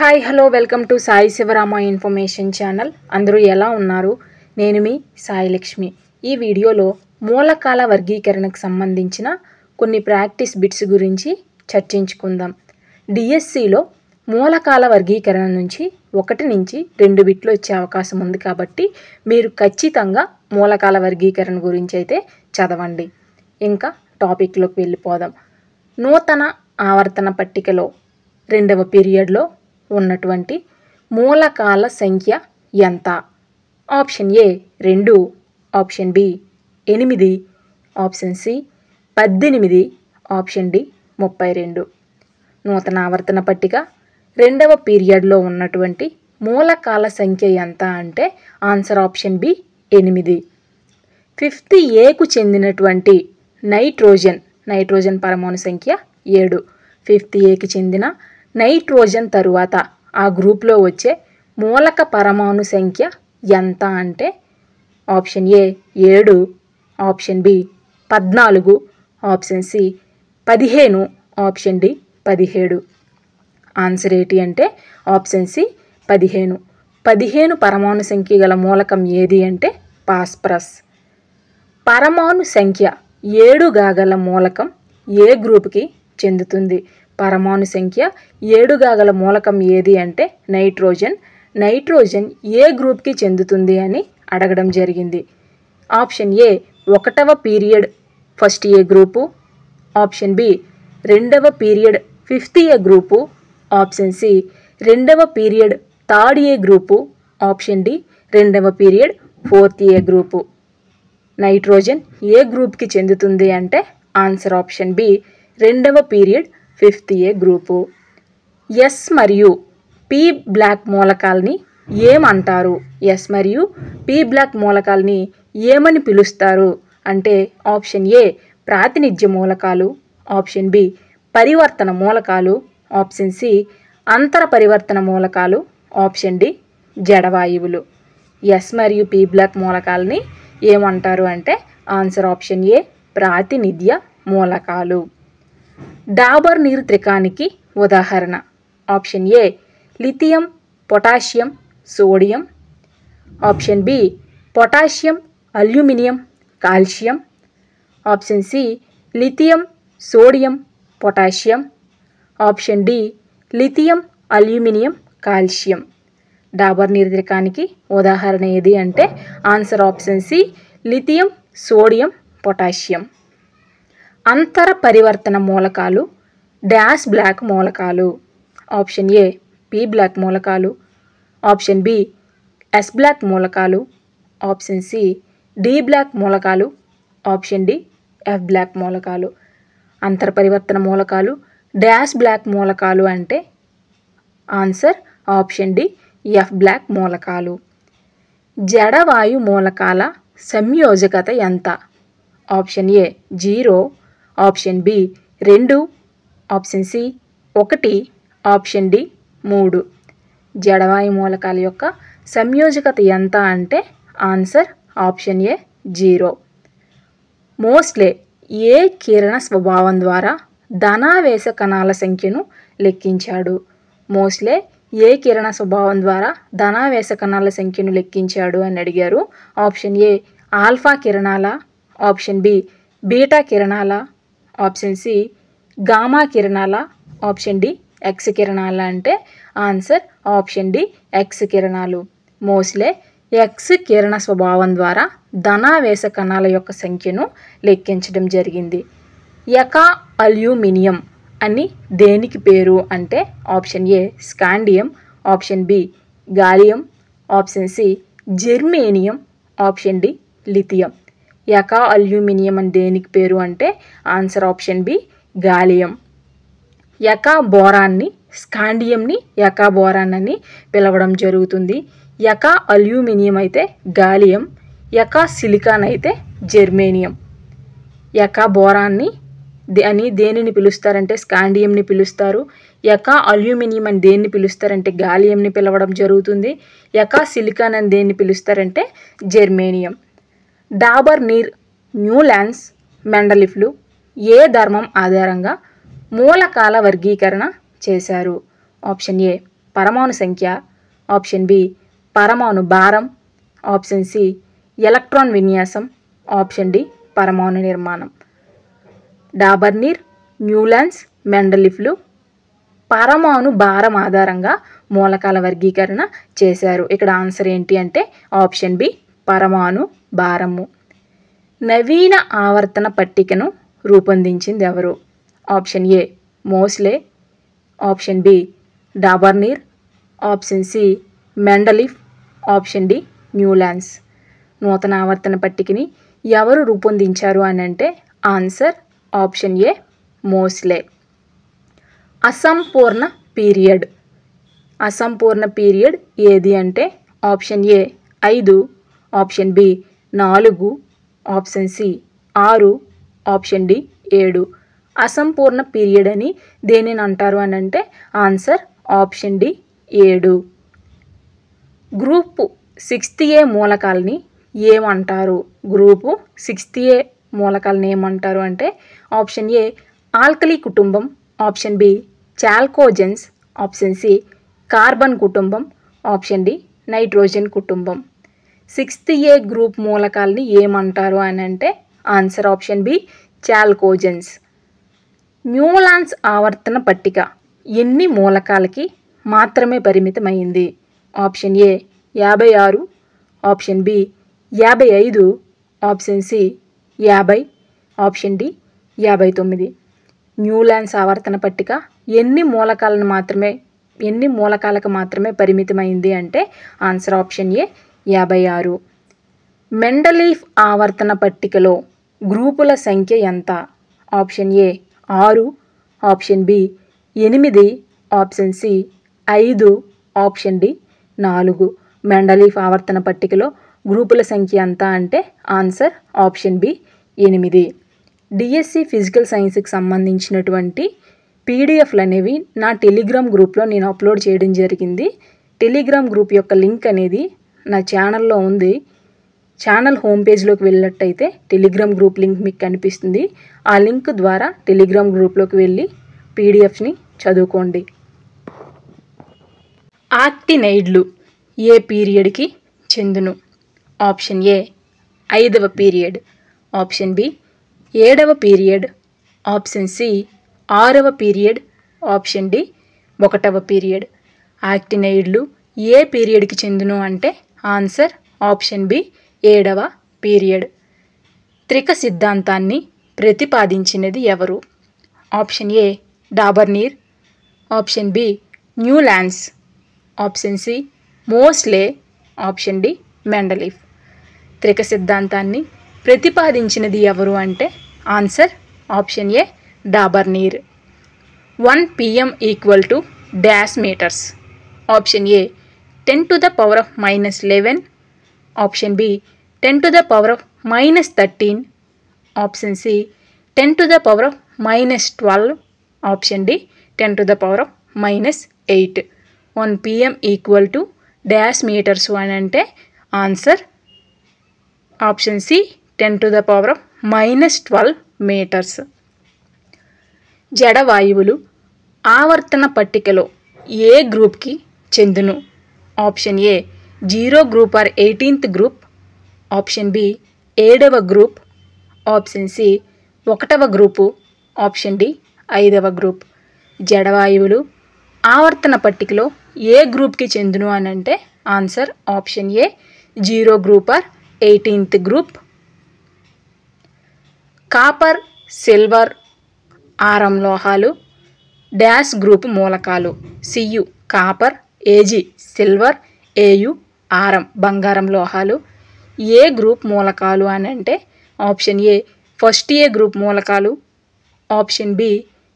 Hi hello welcome to Sai Shivarama information channel. అందరూ ఎలా ఉన్నారు? నేను మీ సాయి లక్ష్మి. ఈ వీడియోలో మూలకాల వర్గీకరణకు సంబంధించిన కొన్ని ప్రాక్టీస్ బిట్స్ గురించి చర్చించుకుందాం. డిఎస్సిలో మూలకాల వర్గీకరణ నుంచి 1 నుంచి 2 బిట్లు వచ్చే అవకాశం ఉంది కాబట్టి మీరు ఖచ్చితంగా మూలకాల వర్గీకరణ గురించి అయితే చదవండి. ఇంకా టాపిక్లోకి వెళ్ళిపోదాం. నూతన ఆవర్తన పట్టికలో 2వ పీరియడ్లో ఉన్నటువంటి మూలకాల సంఖ్య ఎంత? Option A 2, option B 8, option C 18, option D 32. నూతన ఆవర్తన పట్టిక 2వ పీరియడ్లో ఉన్నటువంటి మూలకాల సంఖ్య ఎంత అంటే ఆన్సర్ ఆప్షన్ బి 8. 5th ఏకు చెందినటువంటి నైట్రోజన్ పరమాణు సంఖ్య 7. 5th ఏకి చెందిన నైట్రోజన్ తరువాత ఆ గ్రూప్లో వచ్చే మూలక పరమాణు సంఖ్య ఎంత అంటే option A 7, option B 14, option C 15, option D 17. Answer ఏంటి అంటే ఆప్షన్ సి 15. 15 పరమాణు సంఖ్య గల మూలకం ఏది అంటే ఫాస్ఫరస్. పరమాణు సంఖ్య 7గా గల మూలకం ఏ గ్రూప్కి చెందుతుంది? పరమాణు సంఖ్య 7గా గల మూలకం ఏది అంటే నైట్రోజన్. నైట్రోజన్ ఏ గ్రూప్కి చెందుతుంది అని అడగడం జరిగింది. ఆప్షన్ ఏ 1వ పీరియడ్ ఫస్ట్ ఏ గ్రూపు, ఆప్షన్ బి 2వ పీరియడ్ 5th ఏ గ్రూపు, ఆప్షన్ సి 2వ పీరియడ్ 3rd ఏ గ్రూపు, ఆప్షన్ డి 2వ పీరియడ్ 4th ఏ గ్రూపు. నైట్రోజన్ ఏ గ్రూప్కి చెందుతుంది అంటే ఆన్సర్ ఆప్షన్ బి 2వ పీరియడ్ 5th ఏ గ్రూపు. ఎస్ మరియు పి బ్లాక్ మూలకాలని ఏమంటారు? ఎస్ మరియు పి బ్లాక్ మూలకాలని ఏమని పిలుస్తారు అంటే ఆప్షన్ ఏ ప్రాతినిధ్య మూలకాలు, ఆప్షన్ బి పరివర్తన మూలకాలు, ఆప్షన్ సి అంతర పరివర్తన మూలకాలు, ఆప్షన్ డి జడవాయువులు. ఎస్ మరియు పి బ్లాక్ మూలకాలని ఏమంటారు అంటే ఆన్సర్ ఆప్షన్ ఏ ప్రాతినిధ్య మూలకాలు. డాబర్ నీరు త్రికానికి ఉదాహరణ option A lithium, potassium, sodium, option B potassium, aluminium, calcium, option C lithium, sodium, potassium, option D lithium, aluminium, calcium. డాబర్ నీరు త్రికానికి ఉదాహరణ ఏది అంటే answer option C lithium, sodium, potassium. అంతర పరివర్తన మూలకాలు డాష్ బ్లాక్ మూలకాలు ఆప్షన్ ఏ పి బ్లాక్ మూలకాలు, ఆప్షన్ బి ఎస్ బ్లాక్ మూలకాలు, ఆప్షన్ సి డి బ్లాక్ మూలకాలు, ఆప్షన్ డి ఎఫ్ బ్లాక్ మూలకాలు. అంతర పరివర్తన మూలకాలు డాష్ బ్లాక్ మూలకాలు అంటే answer option D F block మూలకాలు. జడవాయు మూలకాల సంయోజకత ఎంత? Option A 0, option B 2, option C 1, option D 3. జడవాయు మూలకాల యొక్క సంయోజకత ఎంత అంటే ఆన్సర్ ఆప్షన్ ఏ 0. మోస్లే ఏ కిరణ స్వభావం ద్వారా ధనావేశ కణాల సంఖ్యను లెక్కించాడు? మోస్లే ఏ కిరణ స్వభావం ద్వారా ధనావేశ కణాల సంఖ్యను లెక్కించాడు అని అడిగారు. ఆప్షన్ ఏ ఆల్ఫా కిరణాల, ఆప్షన్ బి బీటా కిరణాల, ఆప్షన్ సి గామా కిరణాల, ఆప్షన్ డి ఎక్స్ కిరణాల అంటే ఆన్సర్ ఆప్షన్ డి ఎక్స్ కిరణాలు. మోస్లే ఎక్స్ కిరణ స్వభావం ద్వారా ధనావేశ కణాల యొక్క సంఖ్యను లెక్కించడం జరిగింది. ఎకా అల్యూమినియం అని దేనికి పేరు అంటే option A scandium, option B gallium, option C germanium, option D lithium. ఎకా అల్యూమినియం అని దేనికి పేరు అంటే ఆన్సర్ ఆప్షన్ బి గాలియం. ఎకా బోరాన్ని స్కాండియంని ఎకా బోరాన్ అని పిలవడం జరుగుతుంది. ఎకా అల్యూమినియం అయితే గాలియం, ఎకా సిలికాన్ అయితే జెర్మేనియం. ఎకా బోరాన్ని అని దేనిని పిలుస్తారంటే స్కాండియంని పిలుస్తారు. ఎకా అల్యూమినియం అని దేన్ని పిలుస్తారంటే గాలియంని పిలవడం జరుగుతుంది. ఎకా సిలికాన్ అని దేన్ని పిలుస్తారంటే జెర్మేనియం. డాబర్ నీర్, న్యూలాన్స్, మెండలిఫ్లు ఏ ధర్మం ఆధారంగా మూలకాల వర్గీకరణ చేశారు? ఆప్షన్ ఏ పరమాణు సంఖ్య, ఆప్షన్ బి పరమాణు భారం, ఆప్షన్ సి ఎలక్ట్రాన్ విన్యాసం, ఆప్షన్ డి పరమాణు నిర్మాణం. డాబర్నీర్, న్యూలాన్స్, మెండలిఫ్లు పరమాణు భారం ఆధారంగా మూలకాల వర్గీకరణ చేశారు. ఇక్కడ ఆన్సర్ ఏంటి అంటే ఆప్షన్ బి పరమాణు భారము. నవీన ఆవర్తన పట్టికను రూపొందించింది ఎవరు? Option A Moseley, option B Dobereiner, option C Mendeleev, option D Newlands. నూతన ఆవర్తన పట్టికని ఎవరు రూపొందించారు అని అంటే ఆన్సర్ ఆప్షన్ ఏ మోస్లే. అసంపూర్ణ పీరియడ్. అసంపూర్ణ పీరియడ్ ఏది అంటే option A 5, option B 4, option C 6, option D 7. అసంపూర్ణ పీరియడ్ అని దేనిని అంటారు అని అంటే answer option D 7. Group 6A మూలకాలని ఏమంటారు? గ్రూపు 6A మూలకాలను ఏమంటారు అంటే ఆప్షన్ ఏ ఆల్కలీ కుటుంబం, option B chalcogens, option C carbon కుటుంబం, ఆప్షన్ డి నైట్రోజన్ కుటుంబం. 6A గ్రూప్ మూలకాలని ఏమంటారు అని అంటే answer option B chalcogens. Newlands ఆవర్తన పట్టిక ఎన్ని మూలకాలకి మాత్రమే పరిమితమైంది? ఆప్షన్ ఏ 56, option B 55, option C 50, option D 59. Newlands ఆవర్తన పట్టిక ఎన్ని మూలకాలకు మాత్రమే పరిమితమైంది అంటే ఆన్సర్ ఆప్షన్ ఏ 56. మెండలీఫ్ ఆవర్తన పట్టికలో గ్రూపుల సంఖ్య ఎంత? Option A 6, option B 8, option C 5, option D 4. Mendeleev ఆవర్తన పట్టికలో గ్రూపుల సంఖ్య ఎంత అంటే answer option B 8. DSC physical సైన్స్కి సంబంధించినటువంటి పీడిఎఫ్లు అనేవి నా టెలిగ్రామ్ గ్రూప్లో నేను అప్లోడ్ చేయడం జరిగింది. టెలిగ్రామ్ గ్రూప్ యొక్క లింక్ అనేది నా ఛానల్లో ఉంది. ఛానల్ హోమ్ పేజ్లోకి వెళ్ళినట్టయితే టెలిగ్రామ్ గ్రూప్ లింక్ మీకు కనిపిస్తుంది. ఆ లింక్ ద్వారా టెలిగ్రామ్ గ్రూప్లోకి వెళ్ళి పీడిఎఫ్ని చదువుకోండి. ఆక్టినైడ్లు ఏ పీరియడ్కి చెందును? ఆప్షన్ ఏ 5వ పీరియడ్, ఆప్షన్ బి 7వ పీరియడ్, ఆప్షన్ సి 6వ పీరియడ్, ఆప్షన్ డి 1వ పీరియడ్. ఆక్టినైడ్లు ఏ పీరియడ్కి చెందును అంటే ఆన్సర్ ఆప్షన్ బి 7వ పీరియడ్. త్రిక సిద్ధాంతాన్ని ప్రతిపాదించినది ఎవరు? Option A Dobereiner, option B Newlands, option C Moseley, option D Mendeleev. త్రిక సిద్ధాంతాన్ని ప్రతిపాదించినది ఎవరు అంటే answer option A Dobereiner. 1 pm equal to dash metres. Option A 10⁻⁻11, option B 10⁻⁻13, option C 10⁻⁻12, option D 10⁻⁻8. 1 pm equal to dash metres అని అంటే answer option C 10⁻⁻12 metres. జడవాయువులు ఆవర్తన పట్టికలో ఏ గ్రూప్కి చెందును? Option A 0 group or 18th group, option B 7వ group, option C 1వ గ్రూపు, ఆప్షన్ డి 5వ గ్రూప్. జడవాయువులు ఆవర్తన పట్టికలో ఏ గ్రూప్కి చెందును అని అంటే answer option A 0 group or 18th group. Copper, silver, aurum లోహాలు డాష్ గ్రూప్ మూలకాలు. CU copper, AG silver, AU aurum బంగారం లోహాలు ఏ గ్రూప్ మూలకాలు అని అంటే option A first A group మూలకాలు, option B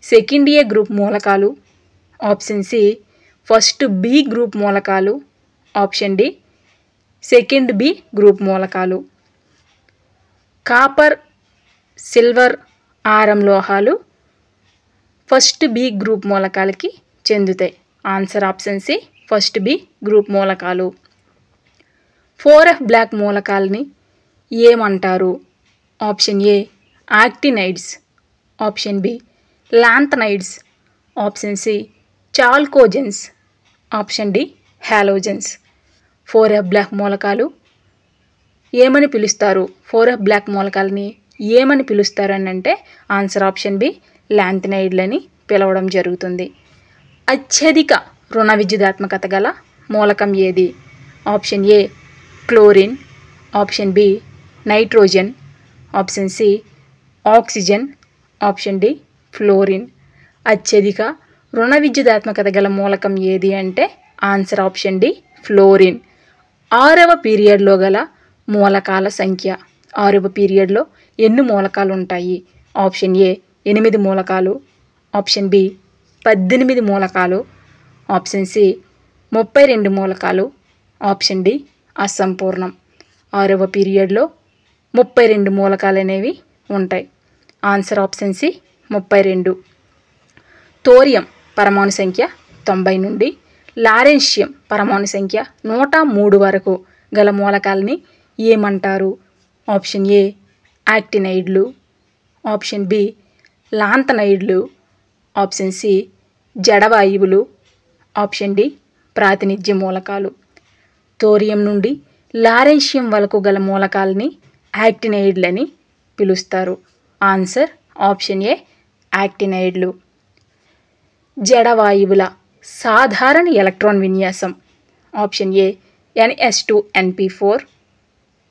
second A group మూలకాలు, option C first B group మూలకాలు, option D second B group మూలకాలు. కాపర్, సిల్వర్, ఆరం లోహాలు ఫస్ట్ బి గ్రూప్ మూలకాలకి చెందుతాయి. Answer option C first B group మూలకాలు. 4F block మూలకాలని ఏమంటారు? Option A actinides, option B lanthanides, option C chalcogens, option D halogens. 4F block మూలకాలు ఏమని పిలుస్తారు? 4F బ్లాక్ మూలకాలని ఏమని పిలుస్తారు అని అంటే ఆన్సర్ ఆప్షన్ బి లాంథనైడ్లని పిలవడం జరుగుతుంది. అత్యధిక రుణ విద్యుదాత్మకత గల మూలకం ఏది? Option A chlorine, option B nitrogen, option C oxygen, option D fluorine. అత్యధిక రుణ విద్యుదాత్మకత గల మూలకం ఏది అంటే ఆన్సర్ ఆప్షన్ డి ఫ్లోరిన్. 6వ పీరియడ్లో గల మూలకాల సంఖ్య. 6వ పీరియడ్లో ఎన్ని మూలకాలు ఉంటాయి? ఆప్షన్ ఏ 8 మూలకాలు, ఆప్షన్ బి 18 మూలకాలు, ఆప్షన్ సి 32 మూలకాలు, ఆప్షన్ డి అసంపూర్ణం. 6వ పీరియడ్లో 32 మూలకాలు అనేవి ఉంటాయి. Answer option C 32. థోరియం పరమాణు సంఖ్య 90 నుండి లారెన్షియం పరమాణు సంఖ్య 103 వరకు గల మూలకాలని ఏమంటారు? ఆప్షన్ ఏ యాక్టినైడ్లు, ఆప్షన్ బి లాంథనైడ్లు, ఆప్షన్ సి జడవాయువులు, ఆప్షన్ డి ప్రాతినిధ్య మూలకాలు. థోరియం నుండి లారెన్షియం వరకు గల మూలకాలని యాక్టినైడ్లని పిలుస్తారు. Answer option A యాక్టినైడ్లు. జడవాయువుల సాధారణ ఎలక్ట్రాన్ విన్యాసం. Option A NS2Np4,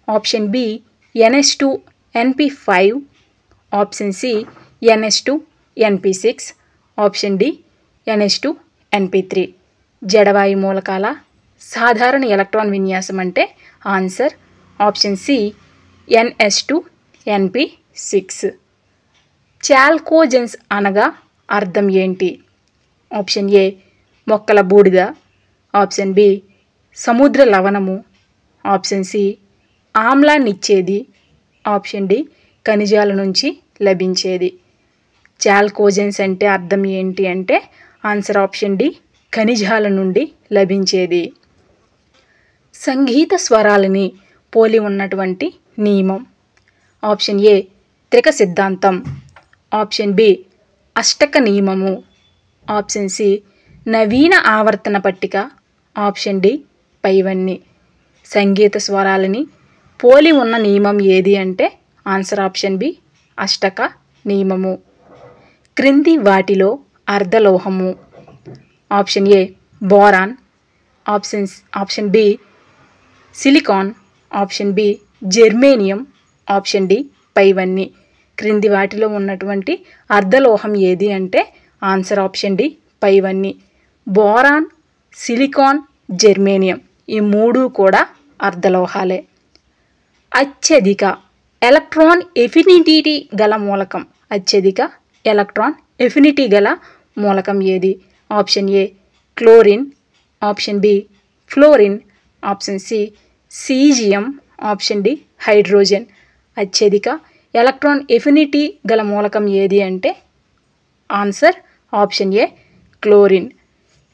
option B NS2Np5, option C NS2Np6, option D NS2Np3. జడవాయు మూలకాల సాధారణ ఎలక్ట్రాన్ విన్యాసం అంటే ఆన్సర్ ఆప్షన్ సి NS2Np6. చాల్కోజెన్స్ అనగా అర్థం ఏంటి? ఆప్షన్ ఏ మొక్కల బూడిద, ఆప్షన్ బి సముద్ర లవణము, ఆప్షన్ సి ఆమ్లాన్ని ఇచ్చేది, ఆప్షన్ డి ఖనిజాల నుంచి లభించేది. చాల్కోజెన్స్ అంటే అర్థం ఏంటి అంటే ఆన్సర్ ఆప్షన్ డి ఖనిజాల నుండి లభించేది. సంగీత స్వరాలని పోలి ఉన్నటువంటి నియమం. ఆప్షన్ ఏ త్రిక సిద్ధాంతం, ఆప్షన్ బి అష్టక నియమము, ఆప్షన్ సి నవీన ఆవర్తన పట్టిక, ఆప్షన్ డి పైవన్నీ. సంగీత స్వరాలని పోలి ఉన్న నియమం ఏది అంటే ఆన్సర్ ఆప్షన్ బి అష్టక నియమము. క్రింది వాటిలో అర్ధలోహము. Option A boron, option B silicon, option B germanium, option D పైవన్నీ. క్రింది వాటిలో ఉన్నటువంటి అర్ధలోహం ఏది అంటే ఆన్సర్ ఆప్షన్ డి పైవన్నీ. బోరాన్, సిలికాన్, జెర్మేనియం ఈ 3 కూడా అర్ధలోహాలే. అత్యధిక ఎలక్ట్రాన్ ఎఫినిటీ గల మూలకం. అత్యధిక ఎలక్ట్రాన్ ఎఫినిటీ గల మూలకం ఏది? Option A chlorine, option B fluorine, option C caesium, option D hydrogen. అత్యధిక ఎలక్ట్రాన్ ఎఫినిటీ గల మూలకం ఏది అంటే ఆన్సర్ ఆప్షన్ ఏ క్లోరిన్.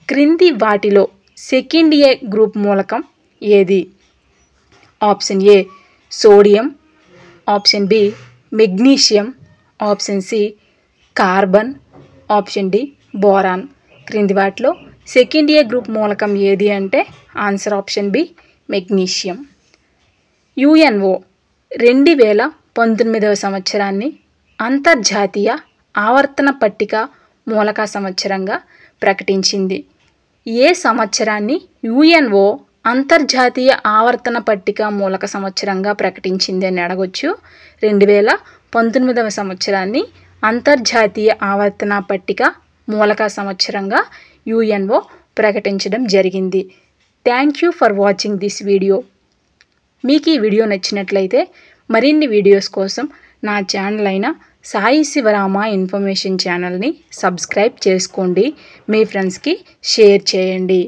క్రింది వాటిలో సెకండ్ ఏ గ్రూప్ మూలకం ఏది? Option A sodium, option B magnesium, option C carbon, option D boron. క్రింది వాటిలో సెకండ్ ఏ గ్రూప్ మూలకం ఏది అంటే answer option B magnesium. UNO 2019వ సంవత్సరాన్ని అంతర్జాతీయ ఆవర్తన పట్టిక మూలక సంవత్సరంగా ప్రకటించింది. ఏ సంవత్సరాన్ని UNO అంతర్జాతీయ ఆవర్తన పట్టిక మూలక సంవత్సరంగా ప్రకటించింది అని అడగొచ్చు. 2019వ సంవత్సరాన్ని అంతర్జాతీయ ఆవర్తన పట్టిక మూలక సంవత్సరంగా UNO ప్రకటించడం జరిగింది. Thank you for watching this video. మీకు ఈ వీడియో నచ్చినట్లయితే మరిన్ని వీడియోస్ కోసం నా ఛానల్ అయిన సాయి శివరామ ఇన్ఫర్మేషన్ ఛానల్ని సబ్స్క్రైబ్ చేసుకోండి. మీ ఫ్రెండ్స్కి షేర్ చేయండి.